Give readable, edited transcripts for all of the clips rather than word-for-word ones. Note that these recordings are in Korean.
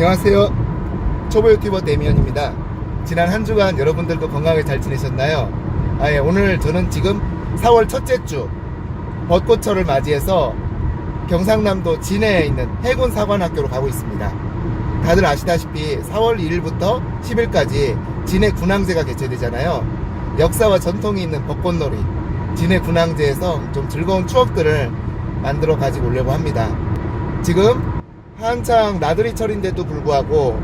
안녕하세요. 초보 유튜버 데미언입니다. 지난 한 주간 여러분들도 건강하게 잘 지내셨나요? 오늘 저는 지금 4월 첫째 주 벚꽃철을 맞이해서 경상남도 진해에 있는 해군사관학교로 가고 있습니다. 다들 아시다시피 4월 2일부터 10일까지 진해 군항제가 개최되잖아요. 역사와 전통이 있는 벚꽃놀이 진해 군항제에서 좀 즐거운 추억들을 만들어 가지고 오려고 합니다. 지금 한창 나들이철인데도 불구하고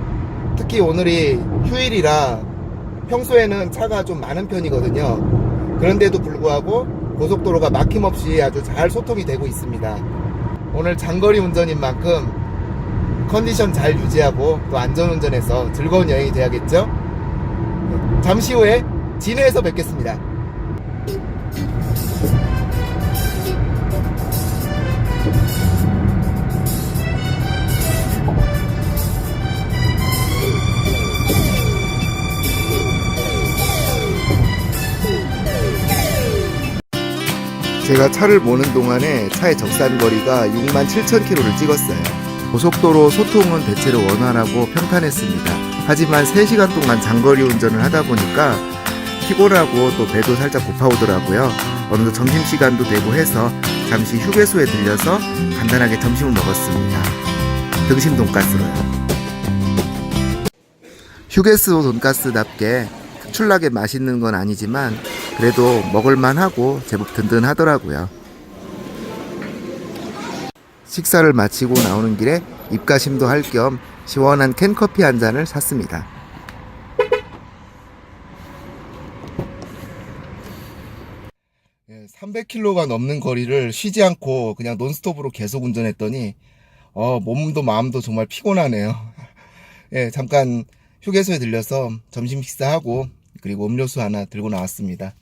특히 오늘이 휴일이라 평소에는 차가 좀 많은 편이거든요. 그런데도 불구하고 고속도로가 막힘없이 아주 잘 소통이 되고 있습니다. 오늘 장거리 운전인 만큼 컨디션 잘 유지하고 또 안전운전해서 즐거운 여행이 돼야겠죠? 잠시 후에 진해에서 뵙겠습니다. 제가 차를 모는 동안에 차의 적산거리가 67,000km를 찍었어요. 고속도로 소통은 대체로 원활하고 평탄했습니다. 하지만 3시간 동안 장거리 운전을 하다 보니까 피곤하고 또 배도 살짝 고파오더라고요. 어느덧 점심시간도 되고 해서 잠시 휴게소에 들려서 간단하게 점심을 먹었습니다. 등심 돈가스로요. 휴게소 돈가스답게 특출나게 맛있는 건 아니지만 그래도 먹을만하고 제법 든든하더라고요. 식사를 마치고 나오는 길에 입가심도 할 겸 시원한 캔커피 한 잔을 샀습니다. 예, 300km가 넘는 거리를 쉬지 않고 그냥 논스톱으로 계속 운전했더니 몸도 마음도 정말 피곤하네요. 예, 잠깐 휴게소에 들려서 점심 식사하고 그리고 음료수 하나 들고 나왔습니다.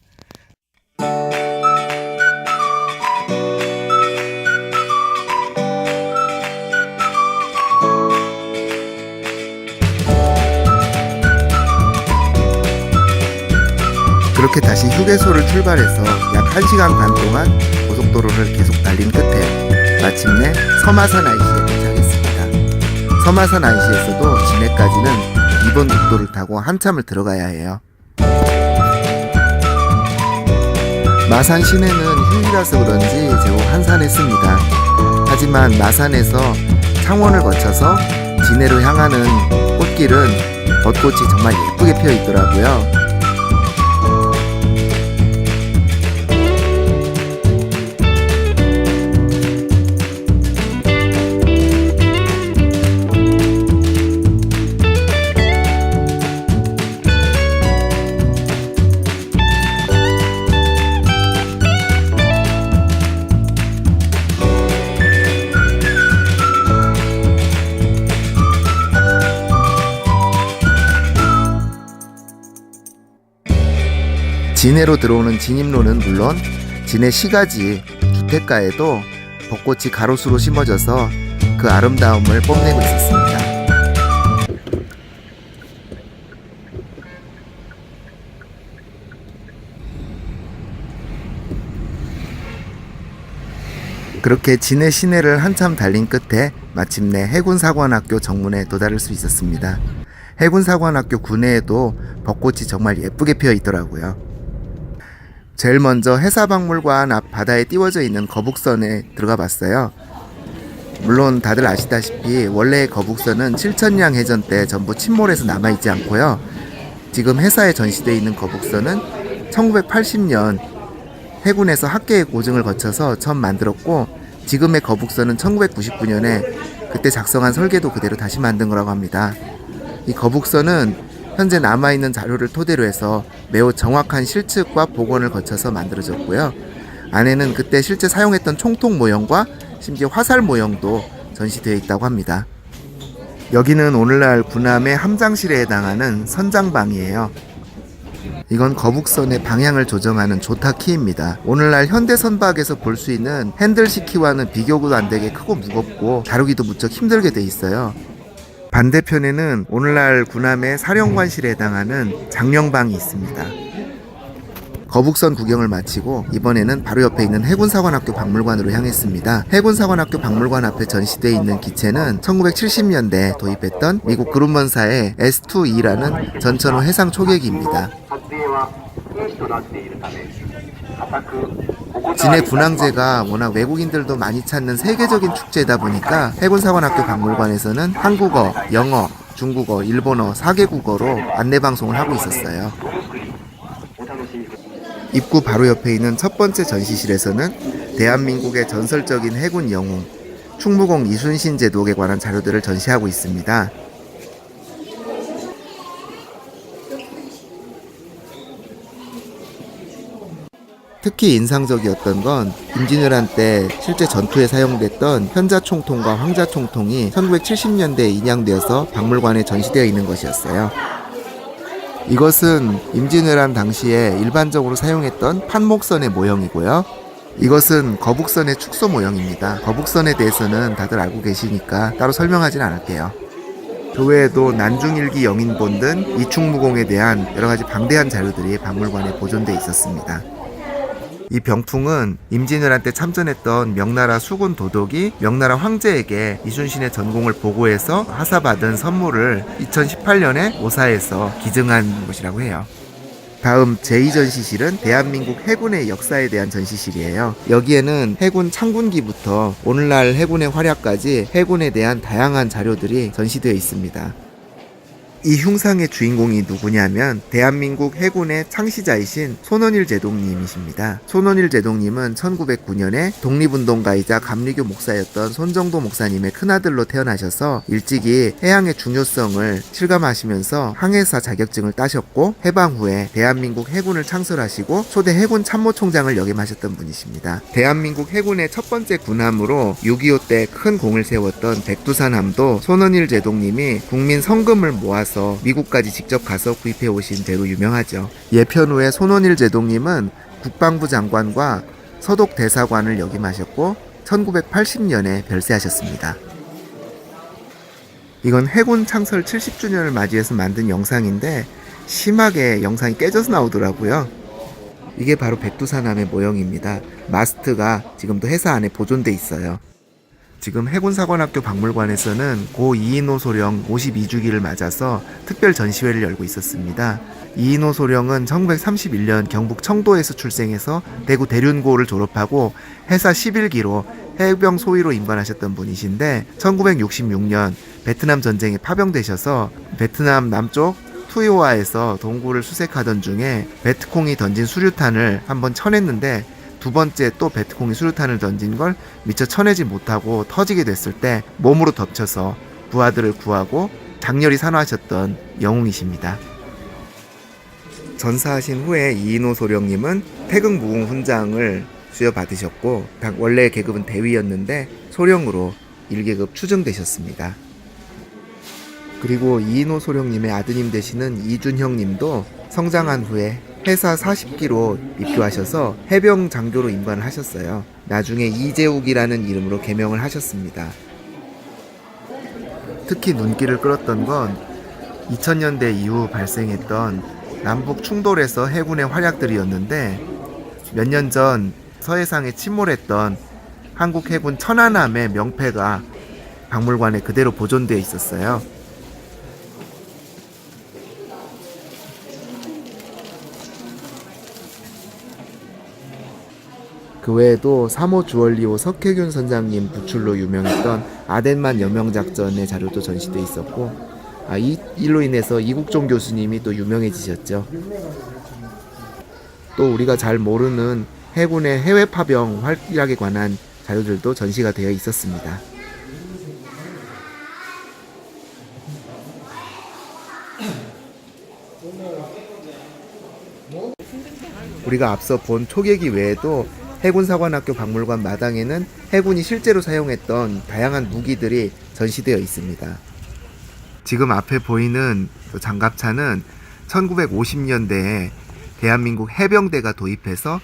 그렇게 다시 휴게소를 출발해서 약 1시간 반 동안 고속도로를 계속 달린 끝에 마침내 서마산 IC에 도착했습니다. 서마산 IC에서도 진해까지는 2번 국도를 타고 한참을 들어가야 해요. 마산 시내는 휴일이라서 그런지 제법 한산했습니다. 하지만 마산에서 창원을 거쳐서 진해로 향하는 꽃길은 벚꽃이 정말 예쁘게 피어 있더라고요. 진해로 들어오는 진입로는 물론 진해 시가지 주택가에도 벚꽃이 가로수로 심어져서 그 아름다움을 뽐내고 있었습니다. 그렇게 진해 시내를 한참 달린 끝에 마침내 해군사관학교 정문에 도달할 수 있었습니다. 해군사관학교 구내에도 벚꽃이 정말 예쁘게 피어 있더라고요. 제일 먼저 해사박물관 앞 바다에 띄워져 있는 거북선에 들어가 봤어요. 물론 다들 아시다시피 원래의 거북선은 7천량 해전 때 전부 침몰해서 남아있지 않고요. 지금 해사에 전시되어 있는 거북선은 1980년 해군에서 학계의 고증을 거쳐서 처음 만들었고, 지금의 거북선은 1999년에 그때 작성한 설계도 그대로 다시 만든 거라고 합니다. 이 거북선은 현재 남아있는 자료를 토대로 해서 매우 정확한 실측과 복원을 거쳐서 만들어졌고요. 안에는 그때 실제 사용했던 총통 모형과 심지어 화살 모형도 전시되어 있다고 합니다. 여기는 오늘날 군함의 함장실에 해당하는 선장방이에요. 이건 거북선의 방향을 조정하는 조타키입니다. 오늘날 현대 선박에서 볼 수 있는 핸들식 키와는 비교도 안 되게 크고 무겁고 다루기도 무척 힘들게 돼 있어요. 반대편에는 오늘날 군함의 사령관실에 해당하는 장령방이 있습니다. 거북선 구경을 마치고 이번에는 바로 옆에 있는 해군사관학교 박물관으로 향했습니다. 해군사관학교 박물관 앞에 전시되어 있는 기체는 1970년대 도입했던 미국 그루먼사의 S2E라는 전천후 해상 초계기입니다. 진해 군항제가 워낙 외국인들도 많이 찾는 세계적인 축제다 보니까 해군사관학교 박물관에서는 한국어, 영어, 중국어, 일본어 4개국어로 안내방송을 하고 있었어요. 입구 바로 옆에 있는 첫 번째 전시실에서는 대한민국의 전설적인 해군 영웅 충무공 이순신 제독에 관한 자료들을 전시하고 있습니다. 특히 인상적이었던 건 임진왜란 때 실제 전투에 사용됐던 현자총통과 황자총통이 1970년대에 인양되어서 박물관에 전시되어 있는 것이었어요. 이것은 임진왜란 당시에 일반적으로 사용했던 판목선의 모형이고요. 이것은 거북선의 축소 모형입니다. 거북선에 대해서는 다들 알고 계시니까 따로 설명하진 않을게요. 그 외에도 난중일기 영인본 등 이충무공에 대한 여러가지 방대한 자료들이 박물관에 보존되어 있었습니다. 이 병풍은 임진왜란 때 참전했던 명나라 수군 도독이 명나라 황제에게 이순신의 전공을 보고해서 하사받은 선물을 2018년에 오사에서 기증한 것이라고 해요. 다음 제2전시실은 대한민국 해군의 역사에 대한 전시실이에요. 여기에는 해군 창군기부터 오늘날 해군의 활약까지 해군에 대한 다양한 자료들이 전시되어 있습니다. 이 흉상의 주인공이 누구냐면 대한민국 해군의 창시자이신 손원일 제독님이십니다. 손원일 제독님은 1909년에 독립운동가이자 감리교 목사였던 손정도 목사님의 큰아들로 태어나셔서 일찍이 해양의 중요성을 실감하시면서 항해사 자격증을 따셨고 해방 후에 대한민국 해군을 창설하시고 초대 해군 참모총장을 역임하셨던 분이십니다. 대한민국 해군의 첫 번째 군함으로 6.25 때 큰 공을 세웠던 백두산함도 손원일 제독님이 국민 성금을 모아서 미국까지 직접 가서 구입해 오신 대로 유명하죠. 예편 후에 손원일 제독님은 국방부 장관과 서독 대사관을 역임하셨고 1980년에 별세하셨습니다. 이건 해군 창설 70주년을 맞이해서 만든 영상인데 심하게 영상이 깨져서 나오더라고요. 이게 바로 백두산함의 모형입니다. 마스트가 지금도 해사 안에 보존돼 있어요. 지금 해군사관학교 박물관에서는 고 이인호 소령 52주기를 맞아서 특별 전시회를 열고 있었습니다. 이인호 소령은 1931년 경북 청도에서 출생해서 대구 대륜고를 졸업하고 해사 11기로 해병 소위로 임관하셨던 분이신데 1966년 베트남 전쟁에 파병되셔서 베트남 남쪽 투이오아에서 동굴을 수색하던 중에 베트콩이 던진 수류탄을 한번 쳐냈는데 두 번째 또 베트콩이 수류탄을 던진 걸 미처 쳐내지 못하고 터지게 됐을 때 몸으로 덮쳐서 부하들을 구하고 장렬히 산화하셨던 영웅이십니다. 전사하신 후에 이인호 소령님은 태극무궁 훈장을 수여받으셨고 원래 계급은 대위였는데 소령으로 1계급 추정되셨습니다. 그리고 이인호 소령님의 아드님 되시는 이준형님도 성장한 후에 해사 40기로 입교하셔서 해병 장교로 임관을 하셨어요. 나중에 이재욱이라는 이름으로 개명을 하셨습니다. 특히 눈길을 끌었던 건 2000년대 이후 발생했던 남북 충돌에서 해군의 활약들이었는데 몇 년 전 서해상에 침몰했던 한국 해군 천안함의 명패가 박물관에 그대로 보존되어 있었어요. 그 외에도 3호 주얼리호 석혜균 선장님 부출로 유명했던 아덴만 여명작전의 자료도 전시돼 있었고 이 일로 인해서 이국종 교수님이 또 유명해지셨죠. 또 우리가 잘 모르는 해군의 해외 파병 활약에 관한 자료들도 전시가 되어 있었습니다. 우리가 앞서 본 초계기 외에도 해군사관학교 박물관 마당에는 해군이 실제로 사용했던 다양한 무기들이 전시되어 있습니다. 지금 앞에 보이는 장갑차는 1950년대에 대한민국 해병대가 도입해서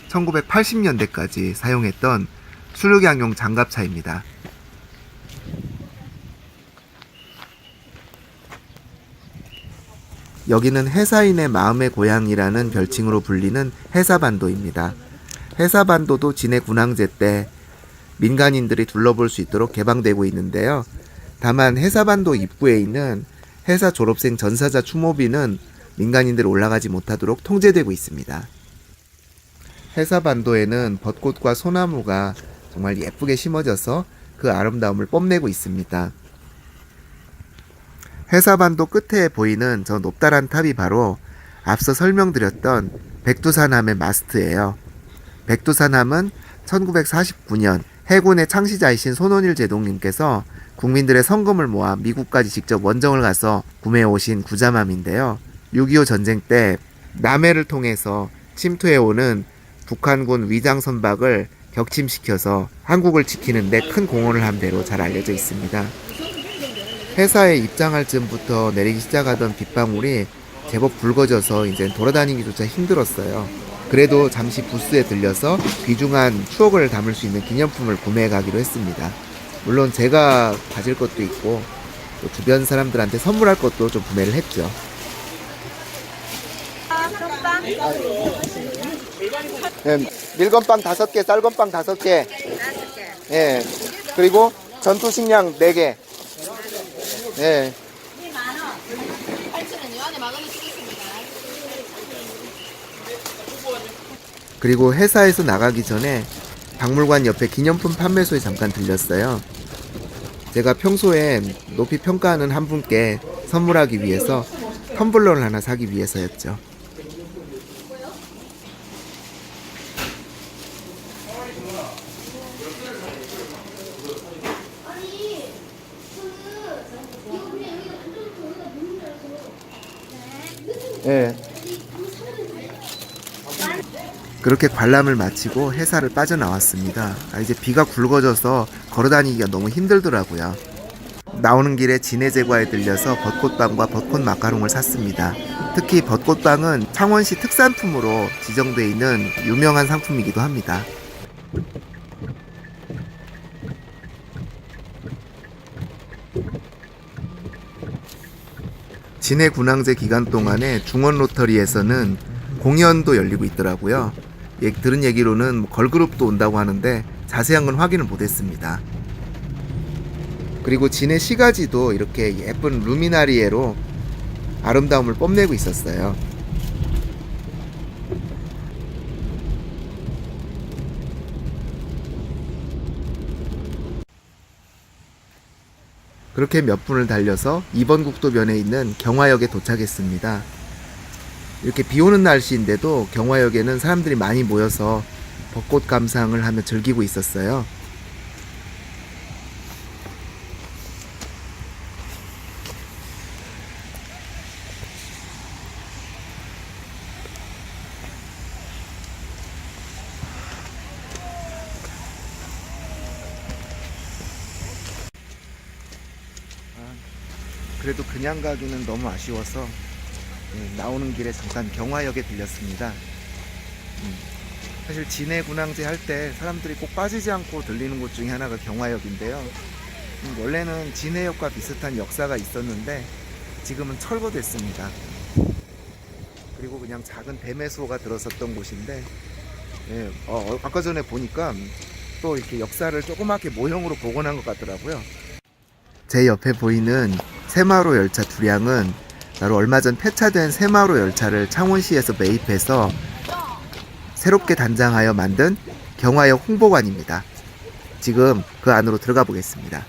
1980년대까지 사용했던 수륙양용 장갑차입니다. 여기는 해사인의 마음의 고향이라는 별칭으로 불리는 해사반도입니다. 해사반도도 진해 군항제 때 민간인들이 둘러볼 수 있도록 개방되고 있는데요. 다만 해사반도 입구에 있는 해사 졸업생 전사자 추모비는 민간인들이 올라가지 못하도록 통제되고 있습니다. 해사반도에는 벚꽃과 소나무가 정말 예쁘게 심어져서 그 아름다움을 뽐내고 있습니다. 해사반도 끝에 보이는 저 높다란 탑이 바로 앞서 설명드렸던 백두산함의 마스트예요. 백두산함은 1949년 해군의 창시자이신 손원일 제독님께서 국민들의 성금을 모아 미국까지 직접 원정을 가서 구매해 오신 구잠함인데요. 6.25 전쟁 때 남해를 통해서 침투해오는 북한군 위장 선박을 격침시켜서 한국을 지키는 데 큰 공헌을 한 배로 잘 알려져 있습니다. 회사에 입장할 즈음부터 내리기 시작하던 빗방울이 제법 붉어져서 이제 돌아다니기조차 힘들었어요. 그래도 잠시 부스에 들려서 귀중한 추억을 담을 수 있는 기념품을 구매해 가기로 했습니다. 물론 제가 가질 것도 있고 또 주변 사람들한테 선물할 것도 좀 구매를 했죠. 네, 밀건빵 5개, 쌀건빵 5개. 예. 그리고 전투식량 4개. 예. 그리고 회사에서 나가기 전에 박물관 옆에 기념품 판매소에 잠깐 들렸어요. 제가 평소에 높이 평가하는 한 분께 선물하기 위해서 텀블러를 하나 사기 위해서였죠. 네. 그렇게 관람을 마치고 회사를 빠져나왔습니다. 이제 비가 굵어져서 걸어다니기가 너무 힘들더라고요. 나오는 길에 진해제과에 들려서 벚꽃빵과 벚꽃 마카롱을 샀습니다. 특히 벚꽃빵은 창원시 특산품으로 지정되어 있는 유명한 상품이기도 합니다. 진해 군항제 기간 동안에 중원 로터리에서는 공연도 열리고 있더라고요. 들은 얘기로는 걸그룹도 온다고 하는데 자세한 건 확인을 못했습니다. 그리고 진해 시가지도 이렇게 예쁜 루미나리에로 아름다움을 뽐내고 있었어요. 그렇게 몇 분을 달려서 2번 국도변에 있는 경화역에 도착했습니다. 이렇게 비 오는 날씨인데도 경화역에는 사람들이 많이 모여서 벚꽃 감상을 하며 즐기고 있었어요. 그래도 그냥 가기는 너무 아쉬워서 나오는 길에 잠깐 경화역에 들렸습니다. 사실 진해 군항제 할 때 사람들이 꼭 빠지지 않고 들리는 곳 중에 하나가 경화역인데요. 원래는 진해역과 비슷한 역사가 있었는데 지금은 철거됐습니다. 그리고 그냥 작은 배매소가 들어섰던 곳인데 아까 전에 보니까 또 이렇게 역사를 조그맣게 모형으로 복원한 것 같더라고요. 제 옆에 보이는 새마을호 열차 두량은 바로 얼마 전 폐차된 새마을호 열차를 창원시에서 매입해서 새롭게 단장하여 만든 경화역 홍보관입니다. 지금 그 안으로 들어가 보겠습니다.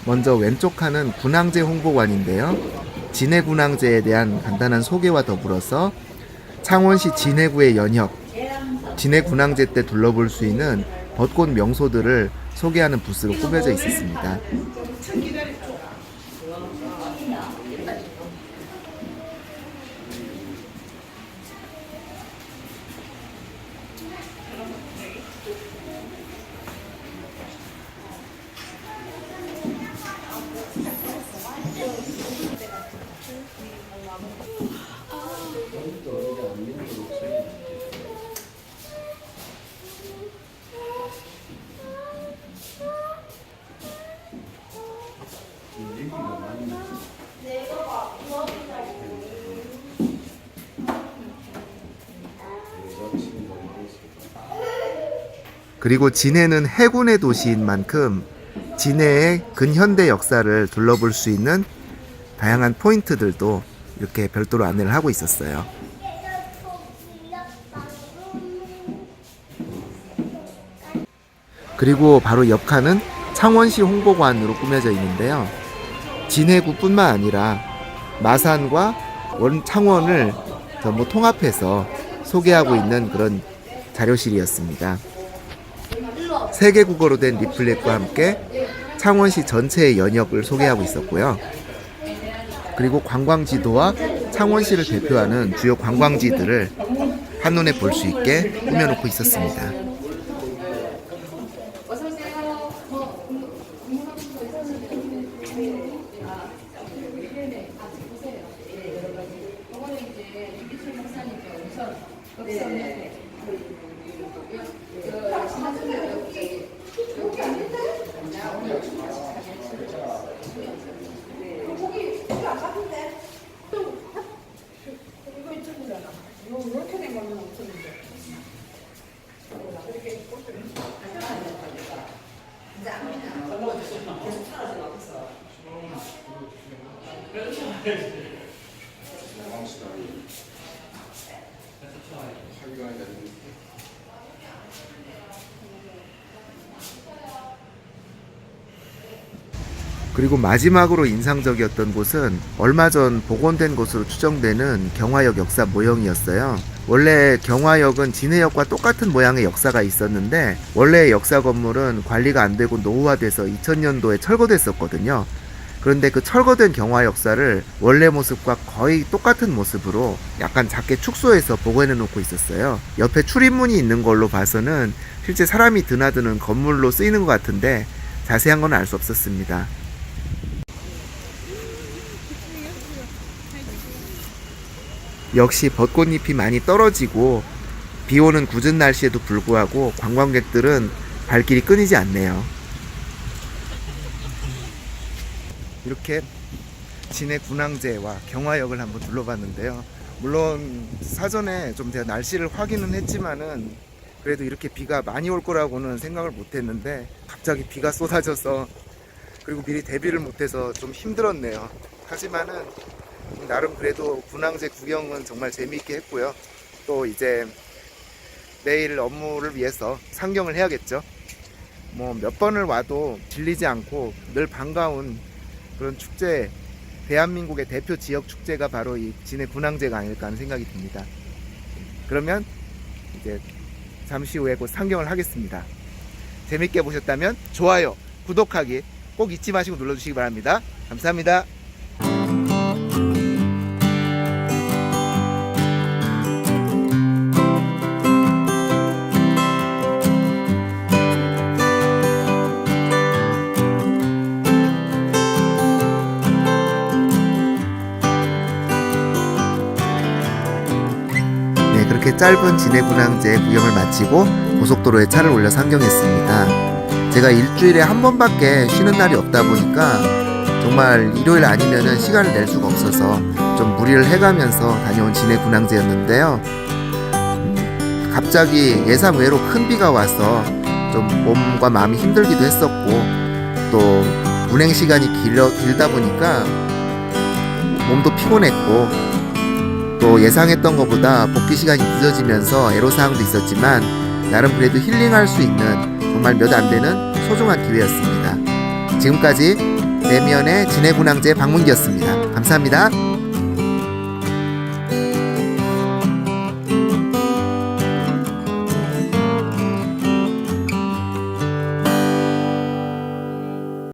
먼저 왼쪽 칸은 군항제 홍보관인데요. 진해 군항제에 대한 간단한 소개와 더불어서 창원시 진해구의 연혁, 진해 군항제 때 둘러볼 수 있는 벚꽃 명소들을 소개하는 부스로 꾸며져 있었습니다. 그리고 진해는 해군의 도시인 만큼 진해의 근현대 역사를 둘러볼 수 있는 다양한 포인트들도 이렇게 별도로 안내를 하고 있었어요. 그리고 바로 옆 칸은 창원시 홍보관으로 꾸며져 있는데요. 진해구뿐만 아니라 마산과 창원을 전부 통합해서 소개하고 있는 그런 자료실이었습니다. 세계 국어로 된 리플렛과 함께 창원시 전체의 연역을 소개하고 있었고요. 그리고 관광지도와 창원시를 대표하는 주요 관광지들을 한눈에 볼 수 있게 꾸며놓고 있었습니다. 그리고 마지막으로 인상적이었던 곳은 얼마 전 복원된 것으로 추정되는 경화역 역사 모형이었어요. 원래 경화역은 진해역과 똑같은 모양의 역사가 있었는데 원래 역사 건물은 관리가 안 되고 노후화돼서 2000년도에 철거됐었거든요. 그런데 그 철거된 경화 역사를 원래 모습과 거의 똑같은 모습으로 약간 작게 축소해서 복원해 놓고 있었어요. 옆에 출입문이 있는 걸로 봐서는 실제 사람이 드나드는 건물로 쓰이는 것 같은데 자세한 건 알 수 없었습니다. 역시 벚꽃잎이 많이 떨어지고 비 오는 궂은 날씨에도 불구하고 관광객들은 발길이 끊이지 않네요. 이렇게 진해 군항제와 경화역을 한번 둘러봤는데요. 물론 사전에 좀 제가 날씨를 확인은 했지만은 그래도 이렇게 비가 많이 올 거라고는 생각을 못 했는데 갑자기 비가 쏟아져서 그리고 미리 대비를 못해서 좀 힘들었네요. 하지만은 나름 그래도 군항제 구경은 정말 재미있게 했고요. 또 이제 내일 업무를 위해서 상경을 해야겠죠. 뭐 몇 번을 와도 질리지 않고 늘 반가운 그런 축제, 대한민국의 대표 지역 축제가 바로 이 진해 군항제가 아닐까 하는 생각이 듭니다. 그러면 이제 잠시 후에 곧 상경을 하겠습니다. 재밌게 보셨다면 좋아요, 구독하기 꼭 잊지 마시고 눌러주시기 바랍니다. 감사합니다. 그렇게 짧은 진해군항제 구경을 마치고 고속도로에 차를 올려 상경했습니다. 제가 일주일에 한 번밖에 쉬는 날이 없다 보니까 정말 일요일 아니면은 시간을 낼 수가 없어서 좀 무리를 해가면서 다녀온 진해군항제였는데요. 갑자기 예상 외로 큰 비가 와서 좀 몸과 마음이 힘들기도 했었고 또 운행 시간이 길다 보니까 몸도 피곤했고 또 예상했던 것보다 복귀 시간이 늦어지면서 애로사항도 있었지만 나름 그래도 힐링할 수 있는 정말 몇 안 되는 소중한 기회였습니다. 지금까지 대면의 진해군항제 박문기였습니다. 감사합니다.